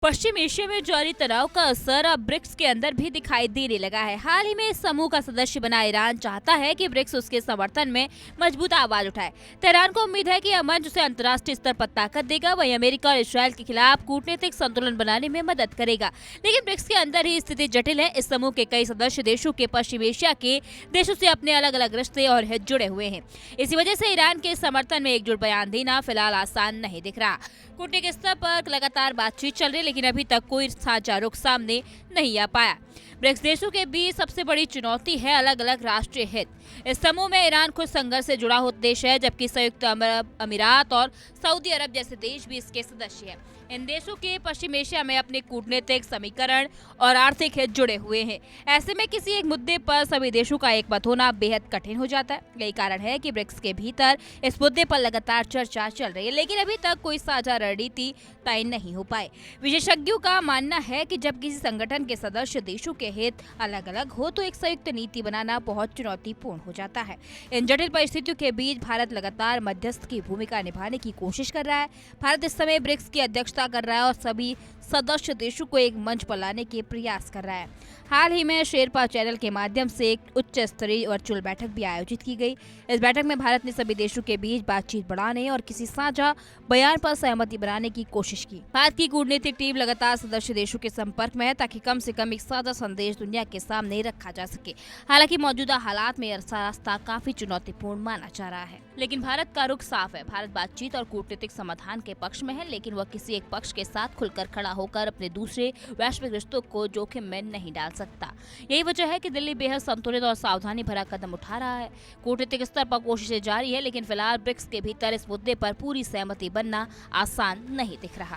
पश्चिम Asia में जारी तनाव का असर अब ब्रिक्स के अंदर भी दिखाई देने लगा है। हाल ही में इस समूह का सदस्य बना ईरान चाहता है कि ब्रिक्स उसके समर्थन में मजबूत आवाज उठाए। तेहरान को उम्मीद है कि यह मंच उसे अंतर्राष्ट्रीय स्तर पर ताकत देगा। वहीं अमेरिका और इसराइल के खिलाफ कूटनीतिक संतुलन बनाने में मदद करेगा। लेकिन ब्रिक्स के अंदर ही स्थिति जटिल है। इस समूह के कई सदस्य देशों के पश्चिम एशिया के देशों से अपने अलग अलग रिश्ते और हित जुड़े हुए हैं। इसी वजह से ईरान के समर्थन में एकजुट बयान देना फिलहाल आसान नहीं दिख रहा। कूटनीतिक स्तर पर लगातार बातचीत चल रही, लेकिन अभी तक कोई साझा रुख सामने नहीं आ पाया। ब्रिक्स देशों के बीच सबसे बड़ी चुनौती है अलग अलग राष्ट्रीय हित। इस समूह में ईरान खुद संघर्ष से जुड़ा हुआ देश है, जबकि संयुक्त अरब अमीरात और सऊदी अरब जैसे देश भी इसके सदस्य हैं। इन देशों के पश्चिम एशिया में अपने कूटनीतिक समीकरण और आर्थिक हित जुड़े हुए हैं। ऐसे में किसी एक मुद्दे पर सभी देशों का एक मत होना बेहद कठिन हो जाता है। यही कारण है कि ब्रिक्स के भीतर इस मुद्दे पर लगातार चर्चा चल रही है, लेकिन अभी तक कोई साझा रणनीति तय नहीं हो पाए। विशेषज्ञों का मानना है कि जब किसी संगठन के सदस्य देशों के हित अलग अलग हो तो एक संयुक्त नीति बनाना बहुत चुनौतीपूर्ण हो जाता है। इन जटिल परिस्थितियों के बीच भारत लगातार मध्यस्थ की भूमिका निभाने की कोशिश कर रहा है। भारत इस समय ब्रिक्स की अध्यक्षता कर रहा है और सभी सदस्य देशों को एक मंच पर लाने के प्रयास कर रहा है। हाल ही में शेरपा चैनल के माध्यम से एक उच्च स्तरीय वर्चुअल बैठक भी आयोजित की गई। इस बैठक में भारत ने सभी देशों के बीच बातचीत बढ़ाने और किसी साझा बयान पर सहमति बनाने की कोशिश की। भारत की कूटनीतिक टीम लगातार सदस्य देशों के संपर्क में है ताकि कम से कम एक साझा संदेश दुनिया के सामने रखा जा सके। हालांकि मौजूदा हालात में यह रास्ता काफी चुनौतीपूर्ण माना जा रहा है, लेकिन भारत का रुख साफ है। भारत बातचीत और कूटनीतिक समाधान के पक्ष में है, लेकिन वह किसी एक पक्ष के साथ खुलकर खड़ा होकर अपने दूसरे वैश्विक रिश्तों को जोखिम में नहीं डाल सकता। यही वजह है कि दिल्ली बेहद संतुलित और सावधानी भरा कदम उठा रहा है। कूटनीतिक स्तर पर कोशिशें जारी है, लेकिन फिलहाल ब्रिक्स के भीतर इस मुद्दे पर पूरी सहमति बनना आसान नहीं दिख रहा।